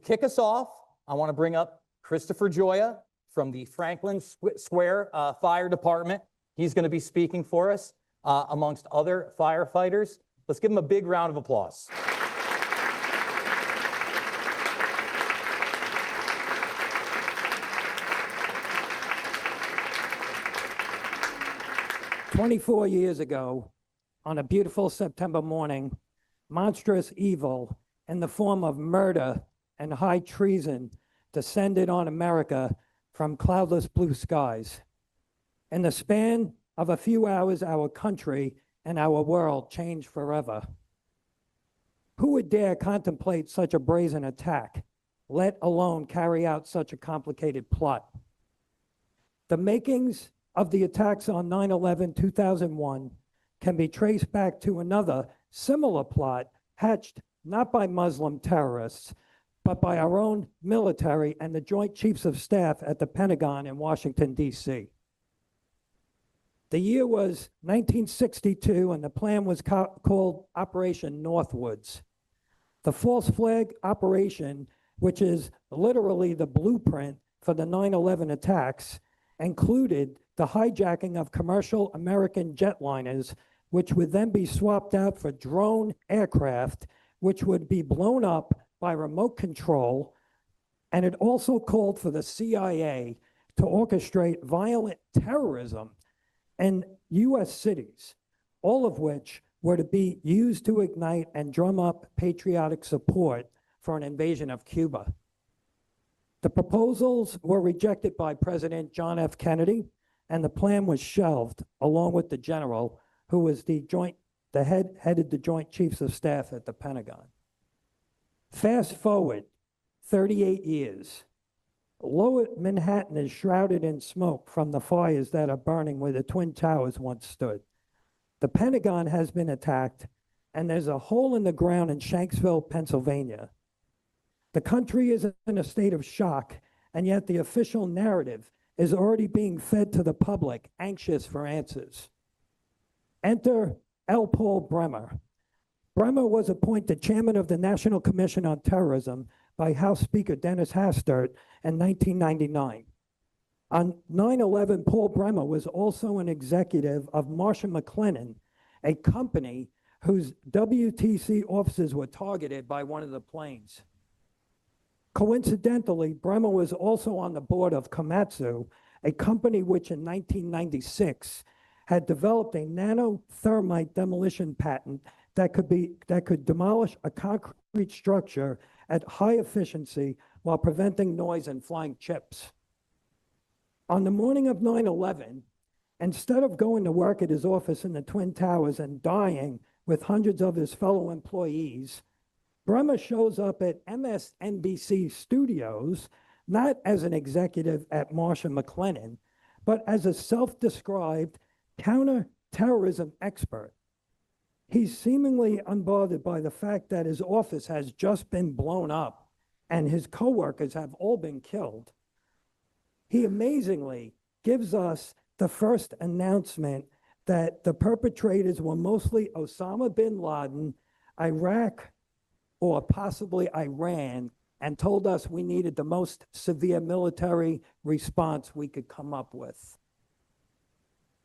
kick us off, I want to bring up Christopher Gioia from the Franklin Square Fire Department. He's going to be speaking for us amongst other firefighters. Let's give him a big round of applause. "24 years ago, on a beautiful September morning, monstrous evil in the form of murder and high treason descended on America from cloudless blue skies. In the span of a few hours, our country and our world changed forever. Who would dare contemplate such a brazen attack, let alone carry out such a complicated plot? The makings of the attacks on 9/11/2001 can be traced back to another similar plot hatched not by Muslim terrorists, but by our own military and the Joint Chiefs of Staff at the Pentagon in Washington, D.C. The year was 1962, and the plan was called Operation Northwoods. The false flag operation, which is literally the blueprint for the 9/11 attacks, included the hijacking of commercial American jetliners, which would then be swapped out for drone aircraft, which would be blown up by remote control. And it also called for the CIA to orchestrate violent terrorism in U.S. cities, all of which were to be used to ignite and drum up patriotic support for an invasion of Cuba. The proposals were rejected by President John F. Kennedy, and the plan was shelved, along with the general, who was headed the Joint Chiefs of Staff at the Pentagon. Fast forward 38 years. Lower Manhattan is shrouded in smoke from the fires that are burning where the Twin Towers once stood. The Pentagon has been attacked, and there's a hole in the ground in Shanksville, Pennsylvania. The country is in a state of shock, and yet the official narrative is already being fed to the public, anxious for answers. Enter L. Paul Bremer. Bremer was appointed chairman of the National Commission on Terrorism by House Speaker Dennis Hastert in 1999. On 9/11, Paul Bremer was also an executive of Marsh & McLennan, a company whose WTC offices were targeted by one of the planes. Coincidentally, Bremer was also on the board of Komatsu, a company which in 1996 had developed a nanothermite demolition patent that could demolish a concrete structure at high efficiency while preventing noise and flying chips. On the morning of 9/11, instead of going to work at his office in the Twin Towers and dying with hundreds of his fellow employees, Bremer shows up at MSNBC studios, not as an executive at Marsh & McLennan, but as a self-described counter-terrorism expert. He's seemingly unbothered by the fact that his office has just been blown up and his coworkers have all been killed. He amazingly gives us the first announcement that the perpetrators were mostly Osama bin Laden, Iraq, or possibly Iran, and told us we needed the most severe military response we could come up with.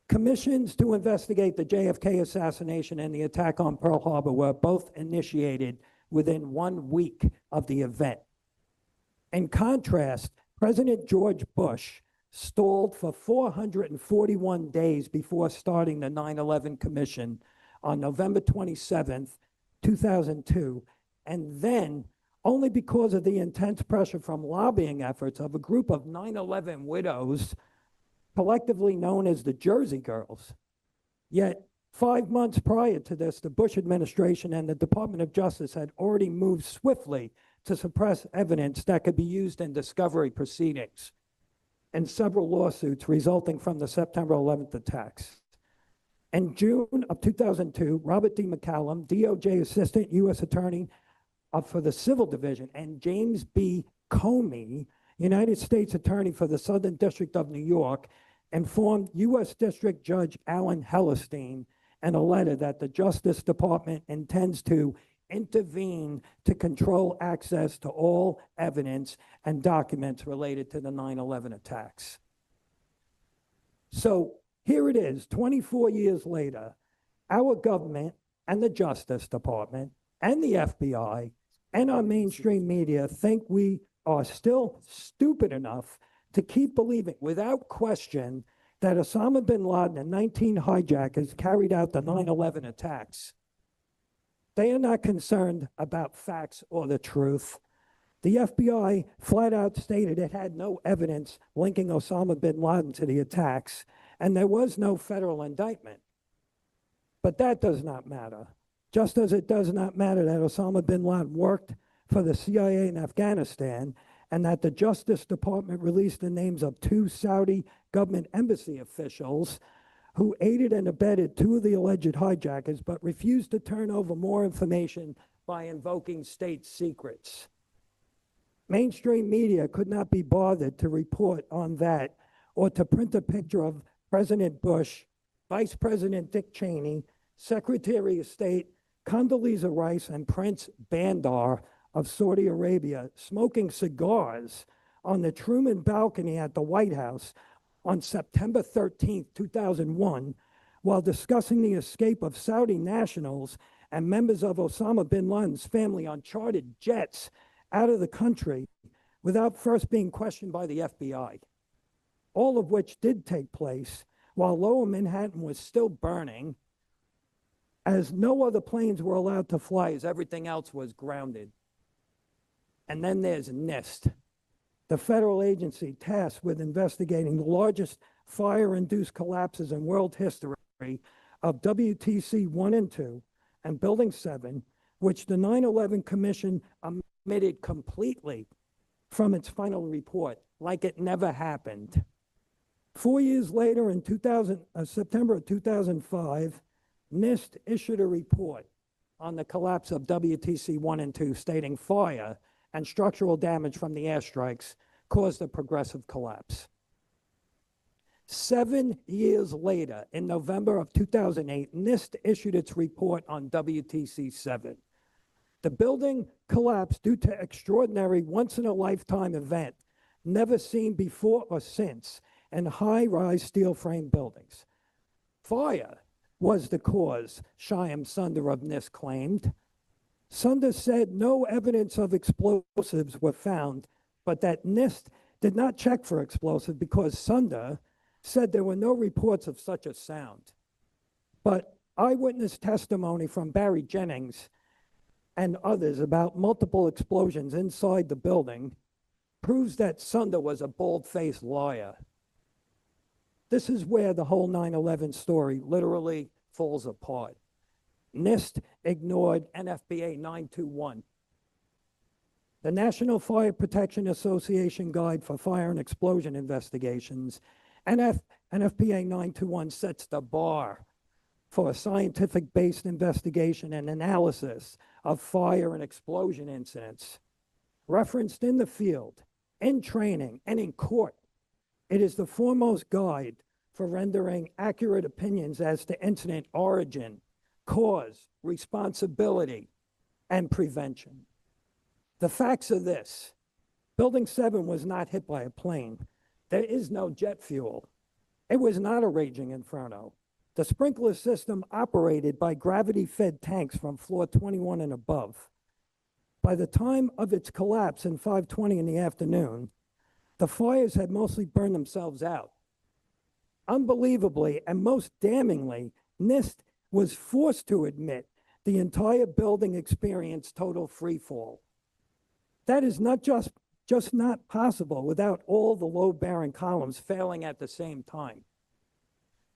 Commissions to investigate the JFK assassination and the attack on Pearl Harbor were both initiated within 1 week of the event. In contrast, President George Bush stalled for 441 days before starting the 9/11 Commission on November 27th, 2002, and then, only because of the intense pressure from lobbying efforts of a group of 9/11 widows, collectively known as the Jersey Girls. Yet, 5 months prior to this, the Bush administration and the Department of Justice had already moved swiftly to suppress evidence that could be used in discovery proceedings and several lawsuits resulting from the September 11th attacks. In June of 2002, Robert D. McCallum, DOJ Assistant U.S. Attorney for the Civil Division, and James B. Comey, United States Attorney for the Southern District of New York, informed U.S. District Judge Alan Hellerstein in a letter that the Justice Department intends to intervened to control access to all evidence and documents related to the 9/11 attacks. So here it is, 24 years later, our government and the Justice Department and the FBI and our mainstream media think we are still stupid enough to keep believing without question that Osama bin Laden and 19 hijackers carried out the 9/11 attacks. They are not concerned about facts or the truth. The FBI flat out stated it had no evidence linking Osama bin Laden to the attacks, and there was no federal indictment. But that does not matter. Just as it does not matter that Osama bin Laden worked for the CIA in Afghanistan and that the Justice Department released the names of 2 Saudi government embassy officials who aided and abetted 2 of the alleged hijackers but refused to turn over more information by invoking state secrets. Mainstream media could not be bothered to report on that or to print a picture of President Bush, Vice President Dick Cheney, Secretary of State Condoleezza Rice, and Prince Bandar of Saudi Arabia smoking cigars on the Truman balcony at the White House on September 13, 2001, while discussing the escape of Saudi nationals and members of Osama bin Laden's family on chartered jets out of the country without first being questioned by the FBI, all of which did take place while Lower Manhattan was still burning, as no other planes were allowed to fly as everything else was grounded. And then there's NIST, the federal agency tasked with investigating the largest fire-induced collapses in world history of WTC 1 and 2 and Building 7, which the 9/11 Commission omitted completely from its final report, like it never happened. 4 years later, in September of 2005, NIST issued a report on the collapse of WTC 1 and 2, stating fire and structural damage from the airstrikes caused a progressive collapse. 7 years later, in November of 2008, NIST issued its report on WTC 7. The building collapsed due to extraordinary once-in-a-lifetime event never seen before or since in high-rise steel frame buildings. Fire was the cause, Shyam Sundar of NIST claimed. Sundar said no evidence of explosives were found, but that NIST did not check for explosives because Sundar said there were no reports of such a sound. But eyewitness testimony from Barry Jennings and others about multiple explosions inside the building proves that Sundar was a bold-faced liar. This is where the whole 9/11 story literally falls apart. NIST ignored NFPA 921, the National Fire Protection Association Guide for Fire and Explosion Investigations. NFPA 921 sets the bar for a scientific-based investigation and analysis of fire and explosion incidents. Referenced in the field, in training, and in court, it is the foremost guide for rendering accurate opinions as to incident origin, cause, responsibility, and prevention. The facts are this: Building 7 was not hit by a plane. There is no jet fuel. It was not a raging inferno. The sprinkler system operated by gravity-fed tanks from floor 21 and above. By the time of its collapse in 5:20 in the afternoon, the fires had mostly burned themselves out. Unbelievably, and most damningly, NIST was forced to admit the entire building experienced total freefall. That is not just not possible without all the load-bearing columns failing at the same time.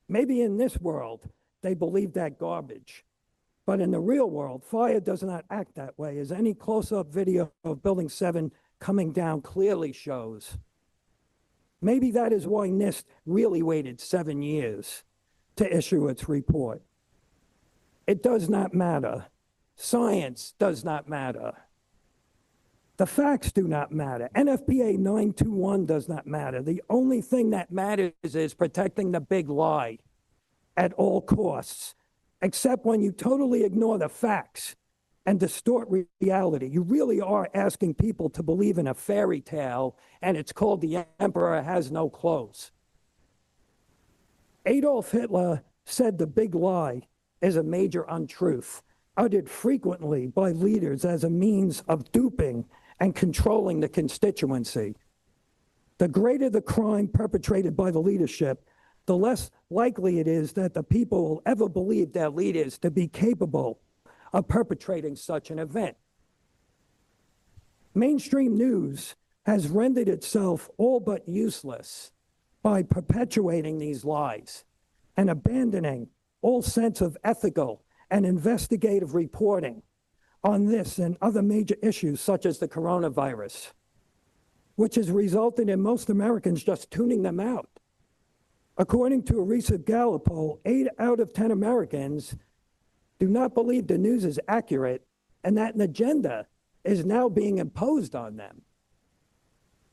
Maybe in this world, they believe that garbage. But in the real world, fire does not act that way, as any close-up video of Building 7 coming down clearly shows. Maybe that is why NIST really waited 7 years to issue its report. It does not matter. Science does not matter. The facts do not matter. NFPA 921 does not matter. The only thing that matters is protecting the big lie at all costs, except when you totally ignore the facts and distort reality. You really are asking people to believe in a fairy tale, and it's called The Emperor Has No Clothes. Adolf Hitler said the big lie is a major untruth, uttered frequently by leaders as a means of duping and controlling the constituency. The greater the crime perpetrated by the leadership, the less likely it is that the people will ever believe their leaders to be capable of perpetrating such an event. Mainstream news has rendered itself all but useless by perpetuating these lies and abandoning all sense of ethical and investigative reporting on this and other major issues such as the coronavirus, which has resulted in most Americans just tuning them out. According to a recent Gallup poll, 8 out of 10 Americans do not believe the news is accurate and that an agenda is now being imposed on them.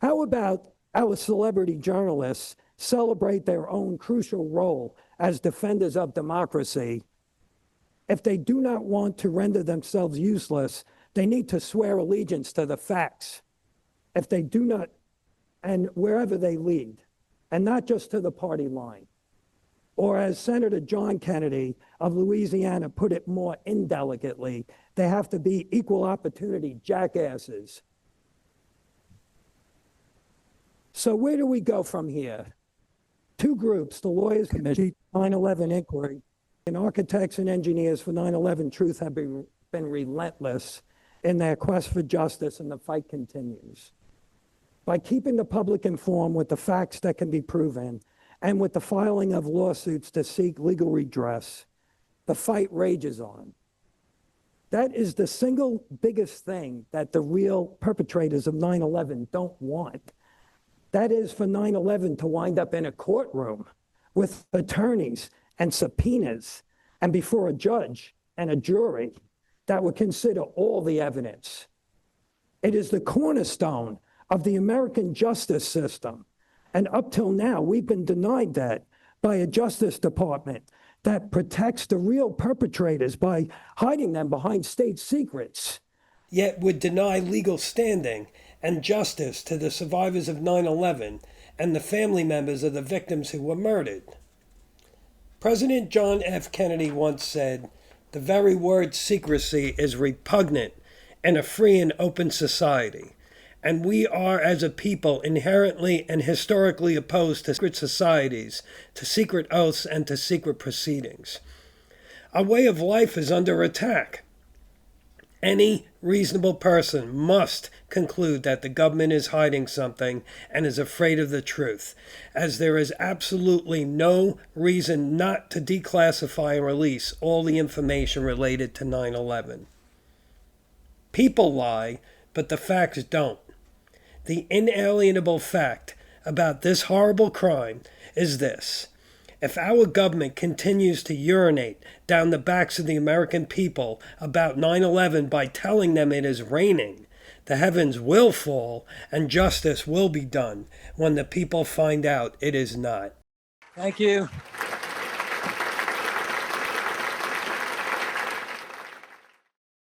How about our celebrity journalists celebrate their own crucial role as defenders of democracy? If they do not want to render themselves useless, they need to swear allegiance to the facts. If they do not, and wherever they lead, and not just to the party line. Or as Senator John Kennedy of Louisiana put it more indelicately, they have to be equal opportunity jackasses. So where do we go from here? 2 groups, the Lawyers Commission, 9/11 Inquiry, and Architects and Engineers for 9/11 Truth have been relentless in their quest for justice, and the fight continues. By keeping the public informed with the facts that can be proven, and with the filing of lawsuits to seek legal redress, the fight rages on. That is the single biggest thing that the real perpetrators of 9/11 don't want. That is for 9/11 to wind up in a courtroom with attorneys and subpoenas and before a judge and a jury that would consider all the evidence. It is the cornerstone of the American justice system. And up till now, we've been denied that by a Justice Department that protects the real perpetrators by hiding them behind state secrets. Yet would deny legal standing and justice to the survivors of 9/11 and the family members of the victims who were murdered. President John F. Kennedy once said, "The very word secrecy is repugnant in a free and open society. And we are, as a people, inherently and historically opposed to secret societies, to secret oaths, and to secret proceedings. Our way of life is under attack. Any reasonable person must conclude that the government is hiding something and is afraid of the truth, as there is absolutely no reason not to declassify and release all the information related to 9/11. People lie, but the facts don't. The inalienable fact about this horrible crime is this: if our government continues to urinate down the backs of the American people about 9/11 by telling them it is raining, the heavens will fall and justice will be done when the people find out it is not." Thank you.